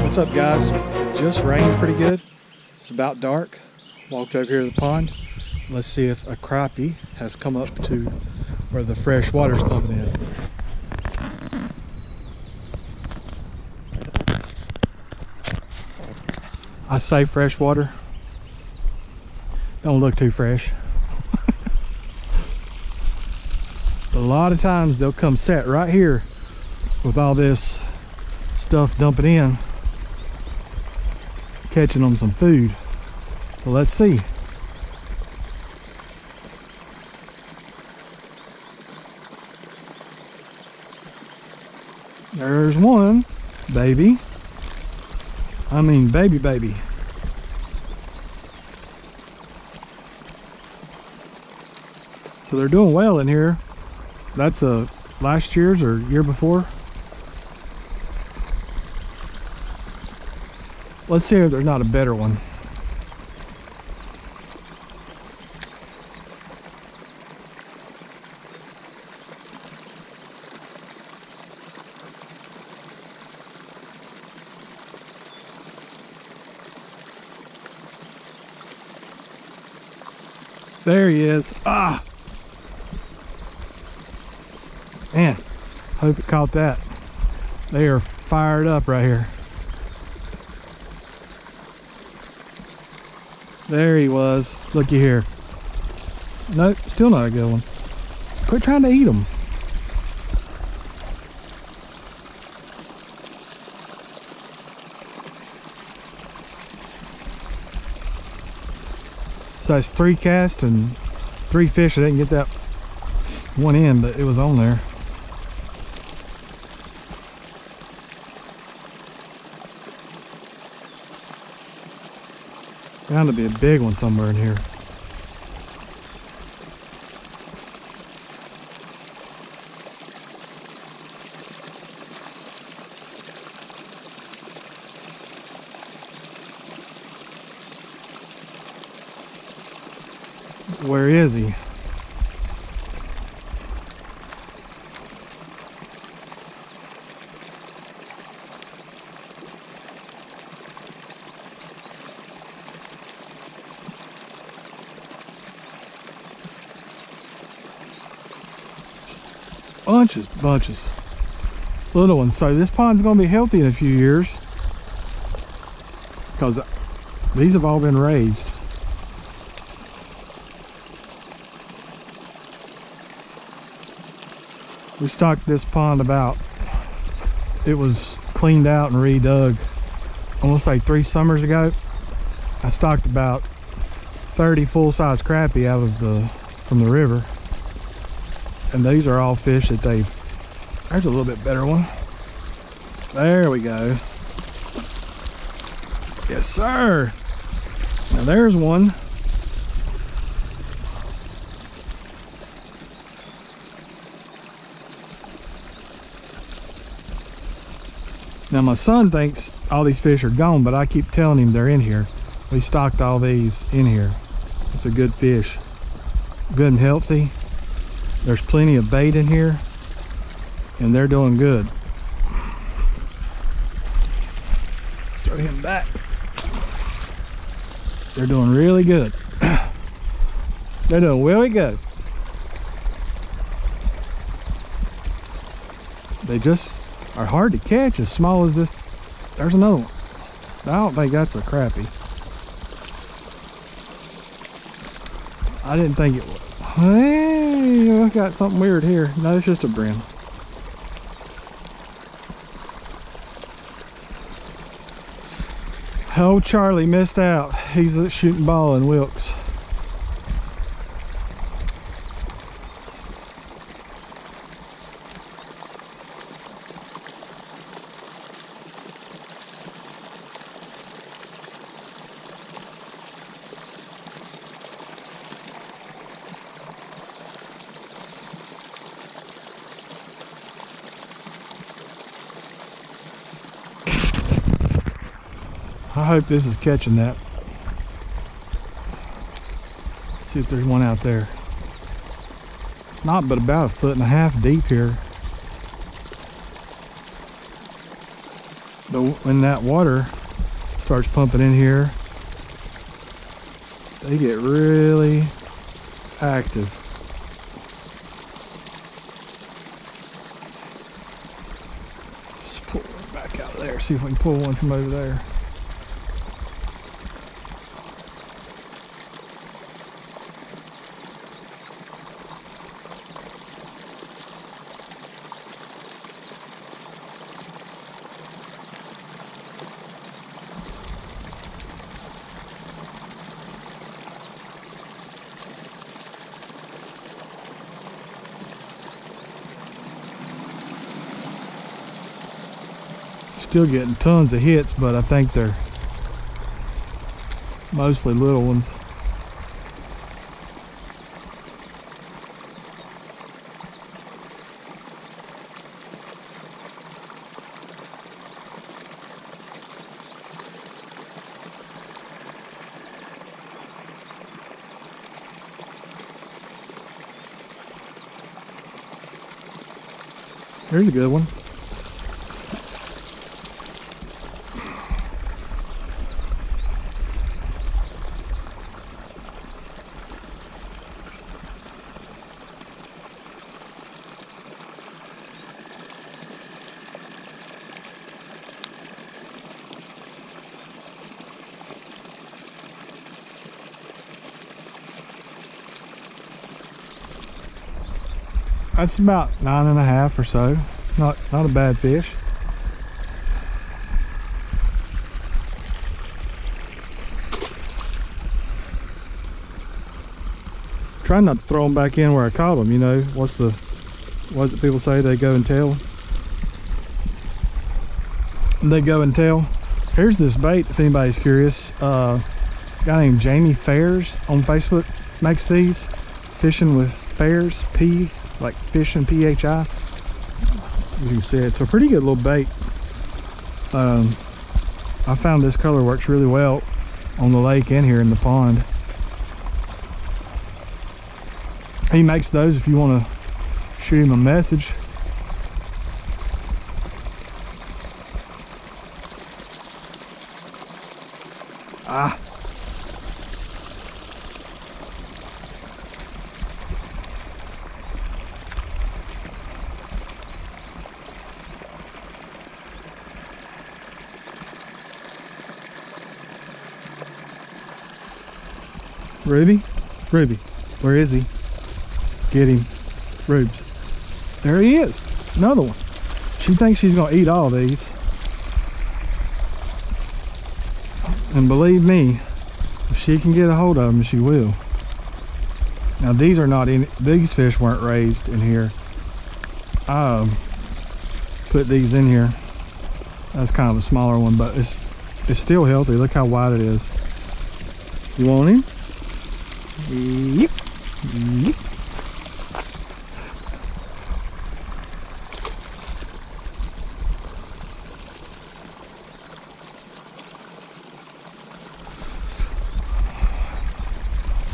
What's up, guys? It just rained pretty good. It's about dark. Walked over here to the pond. Let's see if a crappie has come up to where the fresh water's pumping in. I say fresh water. Don't look too fresh. A lot of times they'll come set right here with all this stuff dumping in, catching them some food. So let's see. There's one baby. I mean baby. So they're doing well in here. That's last year's or year before. Let's see if there's not a better one. There he is. Ah! Man, hope it caught that. They are fired up right here. There he was. Looky here. Nope, still not a good one. Quit trying to eat them. So that's 3 casts and 3 fish. I didn't get that one in, but it was on there. Bound to be a big one somewhere in here. Where is he? Bunches. Little ones. So this pond's gonna be healthy in a few years because these have all been raised. We stocked this pond it was cleaned out and redug, I want to say 3 summers ago. I stocked about 30 full-size crappie from the river. And these are all fish that there's a little bit better one. There we go. Yes, sir. Now there's one. Now my son thinks all these fish are gone, but I keep telling him they're in here. We stocked all these in here. It's a good fish. Good and healthy. There's plenty of bait in here, and they're doing good. Start hitting back. They're doing really good. They're doing really good. They just are hard to catch as small as this. There's another one. I don't think that's a crappie. I didn't think it was. Hey, I got something weird here. No, it's just a brim. Oh, Charlie missed out. He's shooting ball in Wilkes. I hope this is catching that. Let's see if there's one out there. It's not but about 1.5 feet deep here. When that water starts pumping in here, they get really active. Let's pull one back out of there, see if we can pull one from over there. Still getting tons of hits, but I think they're mostly little ones. Here's a good one. That's about 9.5 or so. Not a bad fish. Trying not to throw them back in where I caught them. You know, what does it people say? They go and tell. They go and tell. Here's this bait. If anybody's curious, a guy named Jamie Fairs on Facebook makes these. Fishing with Fairs, like fishing PHI. You can see it's a pretty good little bait. I found this color works really well on the lake and here in the pond. He makes those if you want to shoot him a message. Ah. Ruby? Ruby, where is he? Get him. Rubes. There he is. Another one. She thinks she's going to eat all these. And believe me, if she can get a hold of them, she will. Now these are not in, these fish weren't raised in here. I put these in here. That's kind of a smaller one, but it's still healthy. Look how wide it is. You want him? Yep. Yep.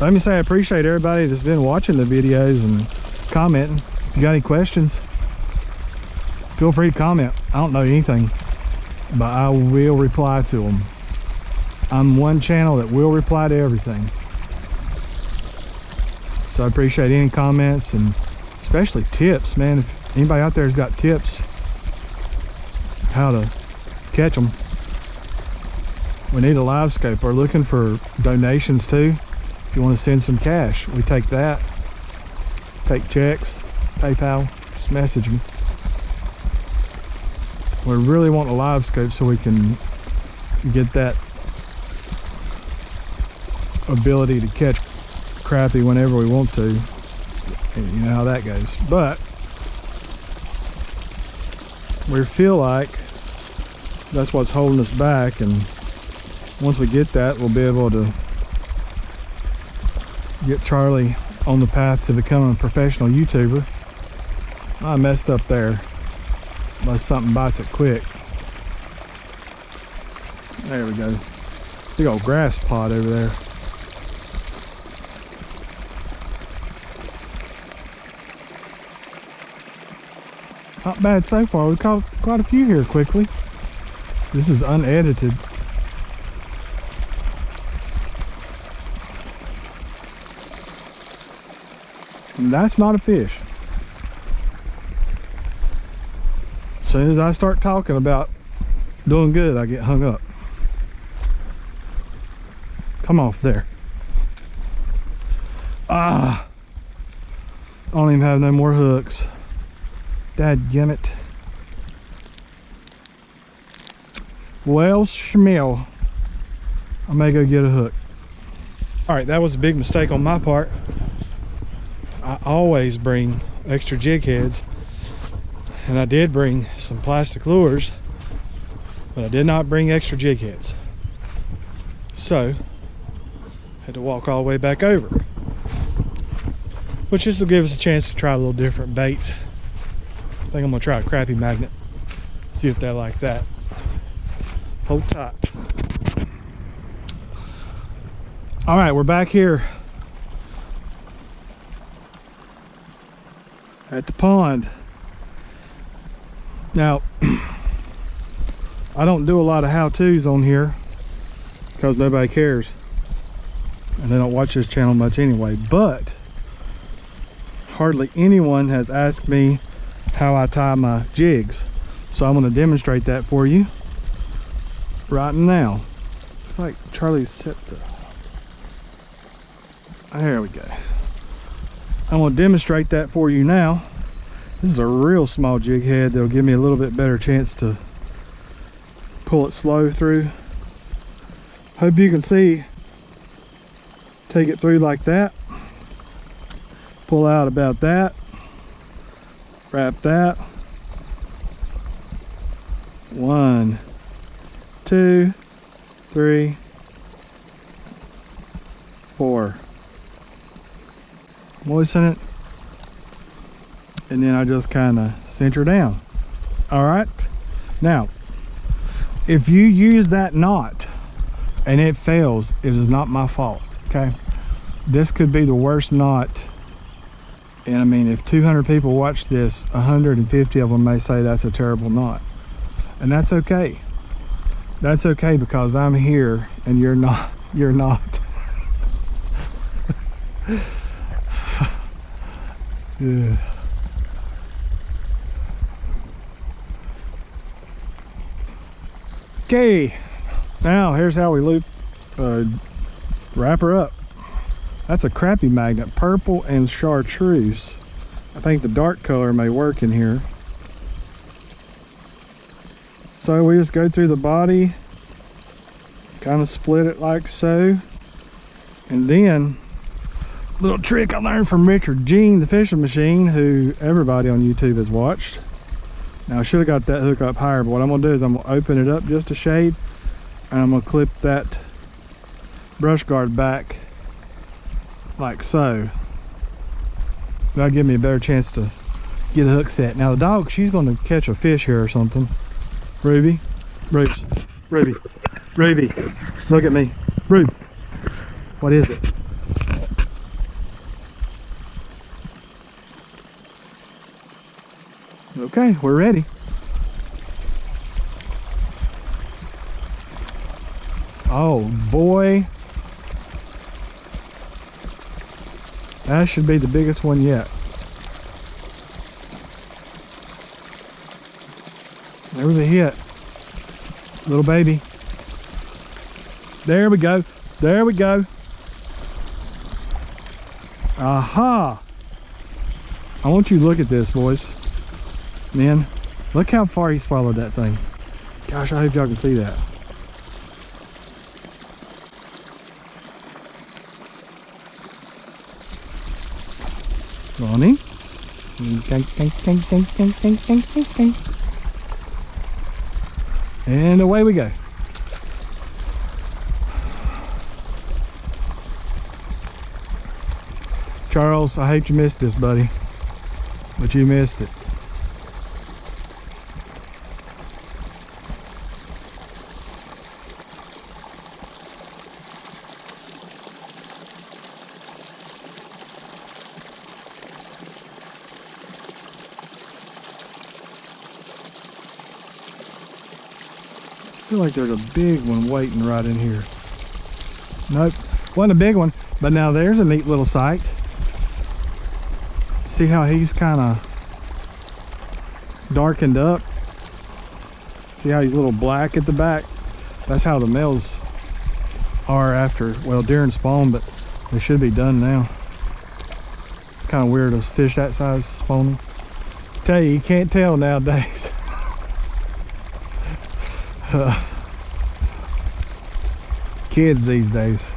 Let me say I appreciate everybody that's been watching the videos and commenting. If you got any questions, feel free to comment. I don't know anything, but I will reply to them. I'm one channel that will reply to everything. So I appreciate any comments and especially tips, man. If anybody out there has got tips how to catch them, we need a live scope. We're looking for donations too. If you want to send some cash, we take that. Take checks, PayPal, just message me. We really want a live scope so we can get that ability to catch crappie whenever we want to. You know how that goes. But we feel like that's what's holding us back, and once we get that, we'll be able to get Charlie on the path to becoming a professional YouTuber. I messed up there, unless something bites it quick. There we go. Big old grass pot over there. Not bad so far. We caught quite a few here quickly. This is unedited. And that's not a fish. As soon as I start talking about doing good, I get hung up. Come off there. Ah! I don't even have no more hooks. Dadgummit. Well, schmill. I may go get a hook. Alright, that was a big mistake on my part. I always bring extra jig heads. And I did bring some plastic lures, but I did not bring extra jig heads. So, I had to walk all the way back over. Which this will give us a chance to try a little different bait. I think I'm gonna try a crappie magnet. See if they like that. Hold tight. All right, we're back here at the pond. Now, I don't do a lot of how-tos on here because nobody cares. And they don't watch this channel much anyway, but hardly anyone has asked me how I tie my jigs. So I'm gonna demonstrate that for you right now. It's like Charlie set the... There we go. I'm gonna demonstrate that for you now. This is a real small jig head that'll give me a little bit better chance to pull it slow through. Hope you can see. Take it through like that. Pull out about that. Wrap that. 1, 2, 3, 4. Moisten it. And then I just kind of center down. All right. Now, if you use that knot and it fails, it is not my fault. Okay. This could be the worst knot. And I mean, if 200 people watch this, 150 of them may say that's a terrible knot. And that's okay. That's okay because I'm here and you're not. You're not. Yeah. Okay, now here's how we loop, wrap her up. That's a crappie magnet, purple and chartreuse. I think the dark color may work in here. So we just go through the body, kind of split it like so, and then little trick I learned from Richard Jean, the fishing machine, who everybody on YouTube has watched. Now I should have got that hook up higher, but what I'm gonna do is I'm gonna open it up just a shade and I'm gonna clip that brush guard back like so. That'll give me a better chance to get a hook set. Now the dog, she's gonna catch a fish here or something. Ruby, Ruby, Ruby, Ruby, look at me. Ruby, what is it? Okay, we're ready. Oh boy. That should be the biggest one yet. There was a hit. Little baby. There we go. There we go. Aha. I want you to look at this, boys. Man, look how far he swallowed that thing. Gosh, I hope y'all can see that. Ronnie. And away we go. Charles, I hate you missed this, buddy. But you missed it. feel like there's a big one waiting right in here. Nope, wasn't a big one, but now there's a neat little sight. See how he's kind of darkened up? See how he's a little black at the back? That's how the males are after, well, during spawn, but they should be done now. Kind of weird a fish that size spawning. Tell you can't tell nowadays. Kids these days.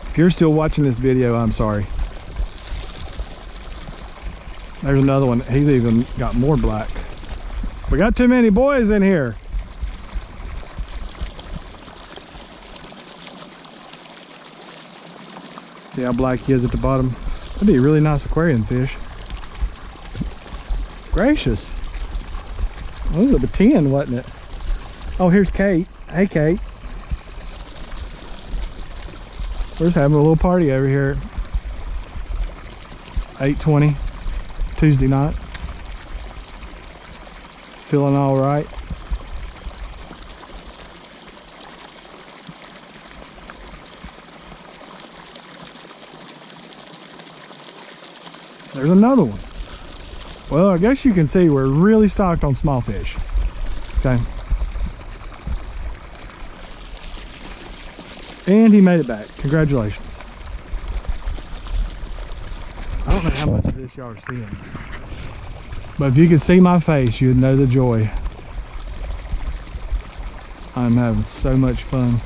If you're still watching this video, I'm sorry. There's another one. He's even got more black. We got too many boys in here. See how black he is at the bottom? That'd be a really nice aquarium fish. Gracious. Well, it was a 10, wasn't it? Oh, here's Kate. Hey, Kate. We're just having a little party over here. 8:20, Tuesday night. Feeling all right. There's another one. Well, I guess you can see we're really stocked on small fish. Okay. And he made it back. Congratulations. I don't know how much of this y'all are seeing, but if you could see my face, you'd know the joy. I'm having so much fun.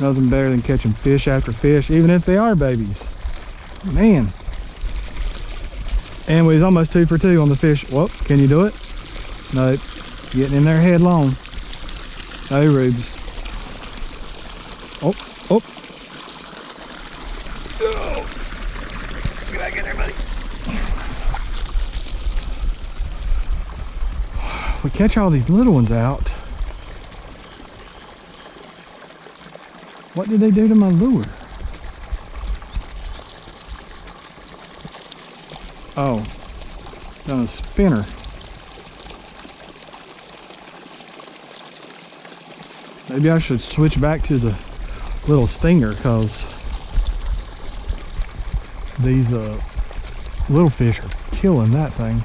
Nothing better than catching fish after fish, even if they are babies. Man. And we was almost 2 for 2 on the fish. Whoop, can you do it? Nope. Getting in there headlong. No rubes. Oh, oh. Oh. Get back in there, buddy. We catch all these little ones out. What did they do to my lure? Oh, done a spinner. Maybe I should switch back to the little stinger, because these little fish are killing that thing.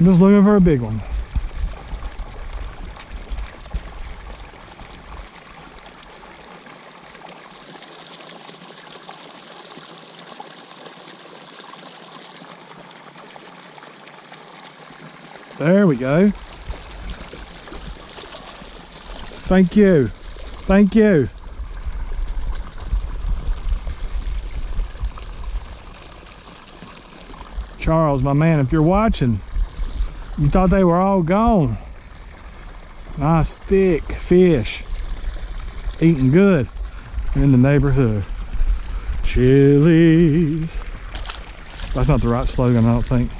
I'm just looking for a big one. There we go. Thank you. Thank you. Charles, my man, if you're watching, you thought they were all gone. Nice thick fish. Eating good in the neighborhood. Chili's. That's not the right slogan, I don't think.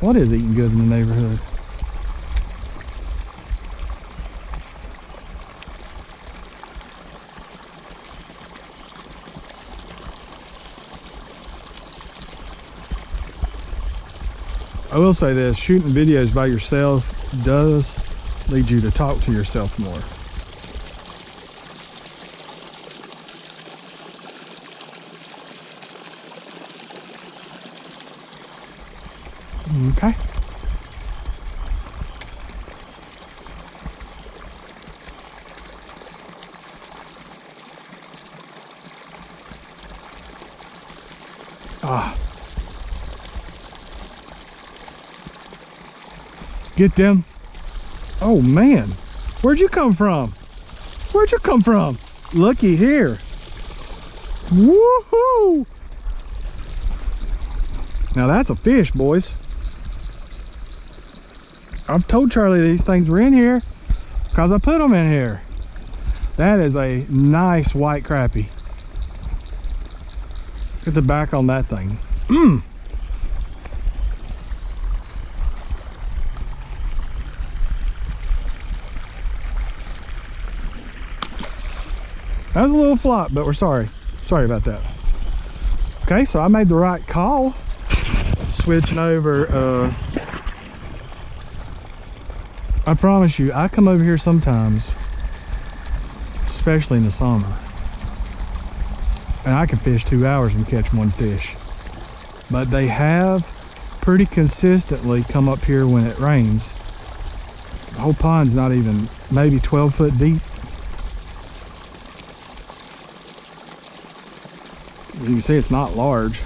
What is eating good in the neighborhood? I will say this, shooting videos by yourself does lead you to talk to yourself more. Okay. Ah. Get them. Oh man, where'd you come from? Where'd you come from? Looky here. Woohoo! Now that's a fish, boys. I've told Charlie these things were in here because I put them in here. That is a nice white crappie. Look at the back on that thing. That was a little flop, but we're sorry. Sorry about that. Okay, so I made the right call. Switching over. I promise you, I come over here sometimes, especially in the summer, and I can fish 2 hours and catch one fish. But they have pretty consistently come up here when it rains. The whole pond's not even maybe 12 foot deep. You can see it's not large.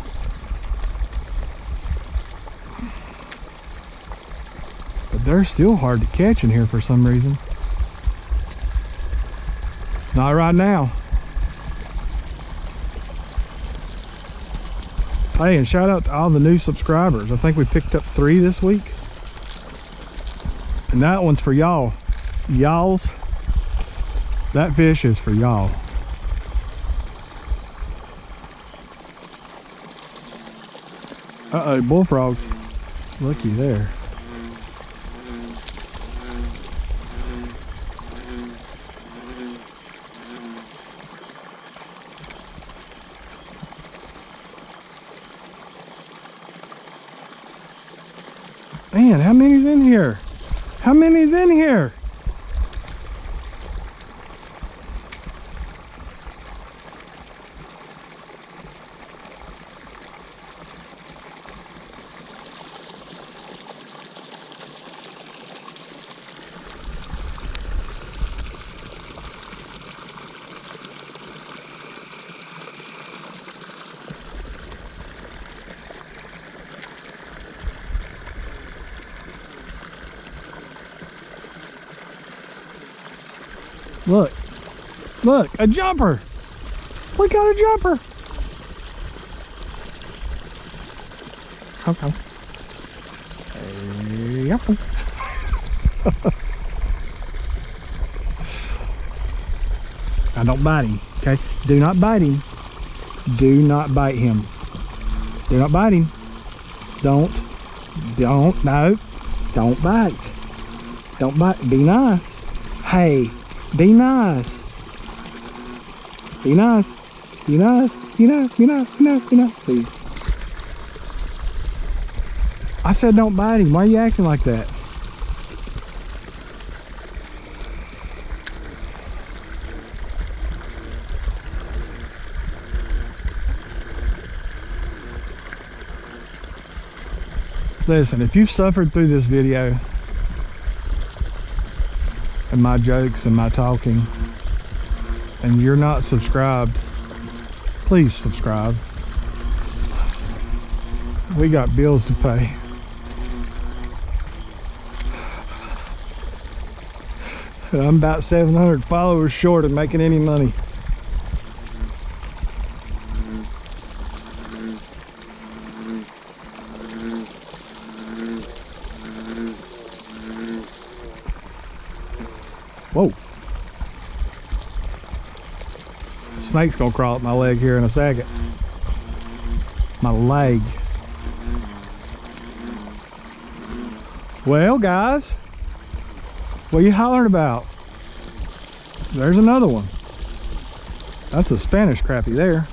But they're still hard to catch in here for some reason. Not right now. Hey, and shout out to all the new subscribers. I think we picked up 3 this week. And that one's for y'all. Y'alls. That fish is for y'all. Uh-oh, bullfrogs. Looky there. Man, how many's in here? How many's in here? Look, look, a jumper. We got a jumper. Okay. Yep. Now don't bite him, okay? Do not bite him. Do not bite him. Do not bite him. No, don't bite. Don't bite, be nice. Hey. Be nice. Be nice. Be nice. Be nice. Be nice. Be nice. Be nice. See. I said don't bite him. Why are you acting like that? Listen, if you've suffered through this video and my jokes and my talking, and you're not subscribed, please subscribe. We got bills to pay. I'm about 700 followers short of making any money. Whoa. Snake's gonna crawl up my leg here in a second. My leg. Well, guys, what are you hollering about? There's another one. That's a Spanish crappie there.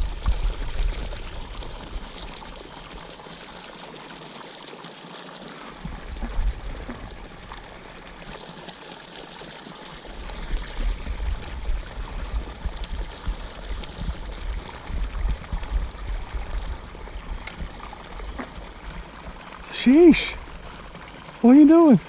Sheesh. What are you doing?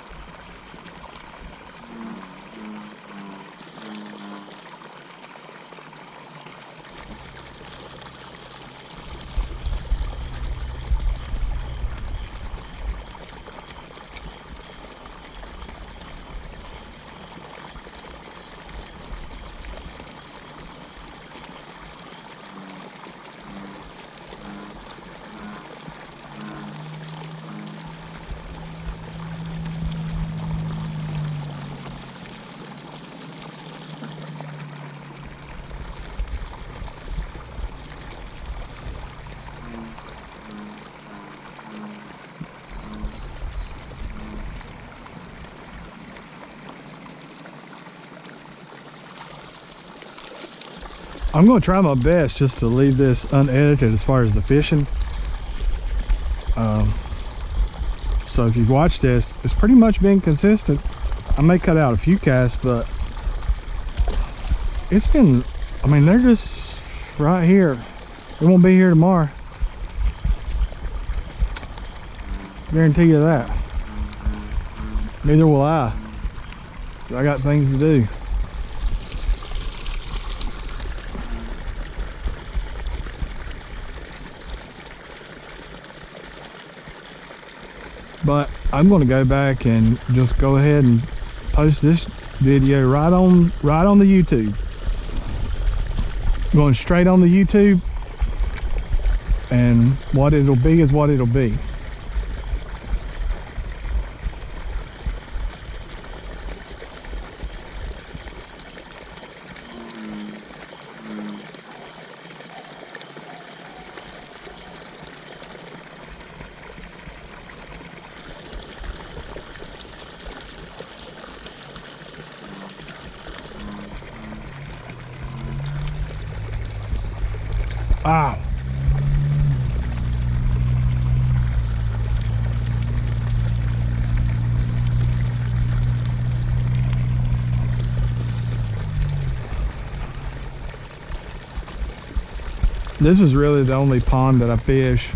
I'm going to try my best just to leave this unedited as far as the fishing. So if you've watched this, it's pretty much been consistent. I may cut out a few casts, but it's been, I mean, they're just right here. They won't be here tomorrow. Guarantee you that. Neither will I. I got things to do. But I'm going to go back and just go ahead and post this video right on the YouTube. Going straight on the YouTube, and what it'll be is what it'll be. Wow. This is really the only pond that I fish,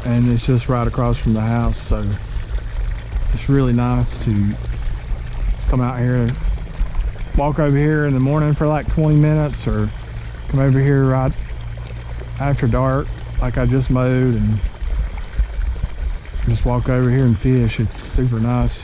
and it's just right across from the house, so it's really nice to come out here and walk over here in the morning for like 20 minutes, or come over here right after dark like I just mowed and just walk over here and fish. It's super nice.